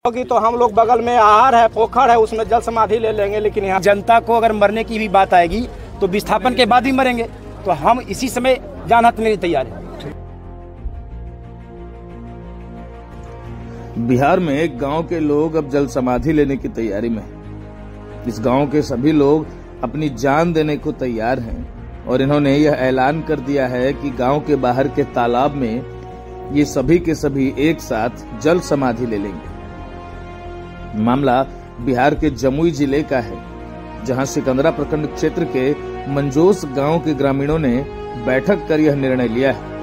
होगी तो हम लोग बगल में आहर है, पोखर है, उसमें जल समाधि ले लेंगे। लेकिन यहाँ जनता को अगर मरने की भी बात आएगी तो विस्थापन के बाद ही मरेंगे, तो हम इसी समय जान हाथ लेने तैयार हैं। बिहार में एक गांव के लोग अब जल समाधि लेने की तैयारी में हैं। इस गांव के सभी लोग अपनी जान देने को तैयार हैं और इन्होंने यह ऐलान कर दिया है कि गांव के बाहर के तालाब में ये सभी के सभी एक साथ जल समाधि ले लेंगे। मामला बिहार के जमुई जिले का है, जहां सिकंदरा प्रखंड क्षेत्र के मंजोस गांव के ग्रामीणों ने बैठक कर यह निर्णय लिया है।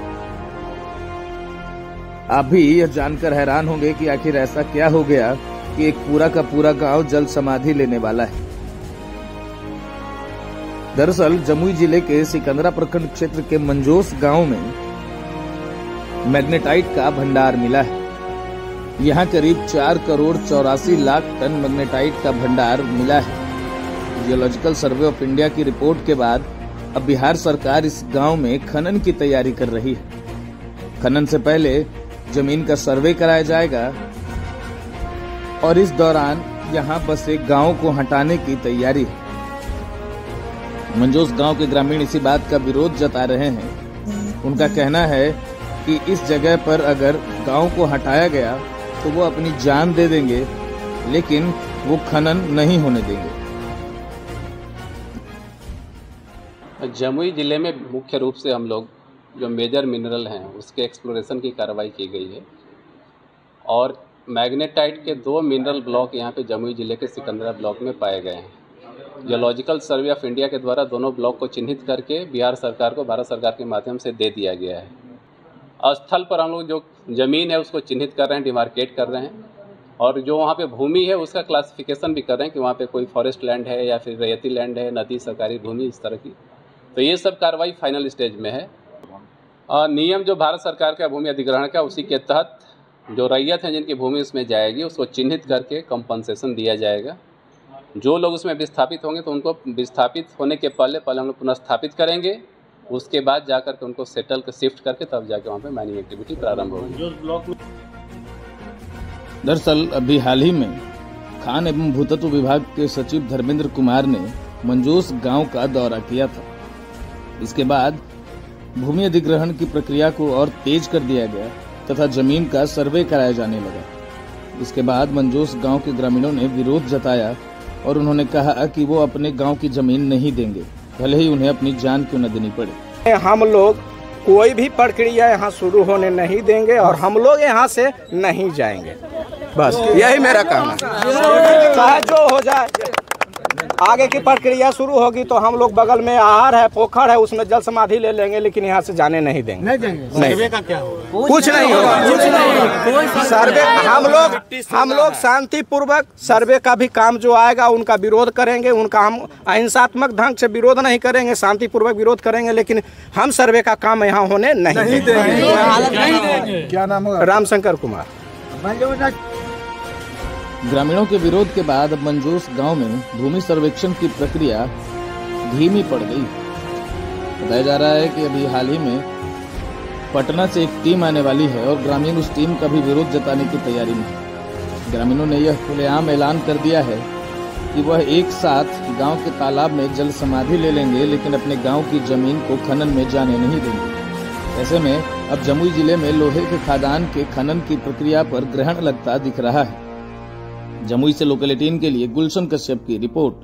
आप भी यह जानकर हैरान होंगे कि आखिर ऐसा क्या हो गया कि एक पूरा का पूरा गांव जल समाधि लेने वाला है। दरअसल जमुई जिले के सिकंदरा प्रखंड क्षेत्र के मंजोस गांव में मैग्नेटाइट का भंडार मिला है। यहां करीब 4 करोड़ 84 लाख टन मैग्नेटाइट का भंडार मिला है। जियोलॉजिकल सर्वे ऑफ इंडिया की रिपोर्ट के बाद अब बिहार सरकार इस गांव में खनन की तैयारी कर रही है। खनन से पहले जमीन का सर्वे कराया जाएगा और इस दौरान यहां बसे गांव को हटाने की तैयारी है। मंजोस गांव के ग्रामीण इसी बात का विरोध जता रहे हैं। उनका कहना है कि इस जगह पर अगर गांव को हटाया गया तो वो अपनी जान दे देंगे, लेकिन वो खनन नहीं होने देंगे। जमुई जिले में मुख्य रूप से हम लोग जो मेजर मिनरल हैं उसके एक्सप्लोरेशन की कार्रवाई की गई है और मैग्नेटाइट के 2 मिनरल ब्लॉक यहाँ पे जमुई जिले के सिकंदरा ब्लॉक में पाए गए हैं। जियोलॉजिकल सर्वे ऑफ इंडिया के द्वारा दोनों ब्लॉक को चिन्हित करके बिहार सरकार को भारत सरकार के माध्यम से दे दिया गया है। स्थल पर हम लोग जो ज़मीन है उसको चिन्हित कर रहे हैं, डिमार्केट कर रहे हैं और जो वहाँ पे भूमि है उसका क्लासिफिकेशन भी कर रहे हैं कि वहाँ पे कोई फॉरेस्ट लैंड है या फिर रैयती लैंड है, नदी, सरकारी भूमि, इस तरह की। तो ये सब कार्रवाई फाइनल स्टेज में है। नियम जो भारत सरकार का भूमि अधिग्रहण का, उसी के तहत जो रैयत हैं जिनकी भूमि उसमें जाएगी उसको चिन्हित करके कंपनसेशन दिया जाएगा। जो लोग उसमें विस्थापित होंगे तो उनको विस्थापित होने के पहले हम लोग पुनर्स्थापित करेंगे, उसके बाद जाकर के उनको सेटल कर शिफ्ट करके तब जाके वहाँ पे माइनिंग एक्टिविटी प्रारंभ होगी। दरअसल अभी हाल ही में खान एवं भूतत्व विभाग के सचिव धर्मेंद्र कुमार ने मंजोस गांव का दौरा किया था। इसके बाद भूमि अधिग्रहण की प्रक्रिया को और तेज कर दिया गया तथा जमीन का सर्वे कराया जाने लगा। इसके बाद मंजोस गांव के ग्रामीणों ने विरोध जताया और उन्होंने कहा कि वो अपने गांव की जमीन नहीं देंगे, भले ही उन्हें अपनी जान क्यों न देनी पड़े। हम लोग कोई भी प्रक्रिया यहाँ शुरू होने नहीं देंगे और हम लोग यहाँ से नहीं जाएंगे। बस यही मेरा कहना है। चाहे जो हो जाए, आगे की प्रक्रिया शुरू होगी तो हम लोग बगल में आहर है, पोखर है, उसमें जल समाधि ले लेंगे, लेकिन यहाँ से जाने नहीं देंगे। सर्वे का क्या होगा? कुछ नहीं होगा। सर्वे हम लोग शांतिपूर्वक सर्वे का भी काम जो आएगा उनका विरोध करेंगे। उनका हम अहिंसात्मक ढंग से विरोध नहीं करेंगे, शांतिपूर्वक विरोध करेंगे, लेकिन हम सर्वे का काम यहाँ होने नहीं देंगे। क्या नाम होगा? रामशंकर कुमार। ग्रामीणों के विरोध के बाद अब मंजोस गांव में भूमि सर्वेक्षण की प्रक्रिया धीमी पड़ गई। बताया जा रहा है कि अभी हाल ही में पटना से एक टीम आने वाली है और ग्रामीण उस टीम का भी विरोध जताने की तैयारी में है। ग्रामीणों ने यह खुलेआम ऐलान कर दिया है कि वह एक साथ गांव के तालाब में जल समाधि ले लेंगे, लेकिन अपने गांव की जमीन को खनन में जाने नहीं देंगे। ऐसे में अब जमुई जिले में लोहे के खदान के खनन की प्रक्रिया पर ग्रहण लगता दिख रहा है। जमुई से लोकल 18 के लिए गुलशन कश्यप की रिपोर्ट।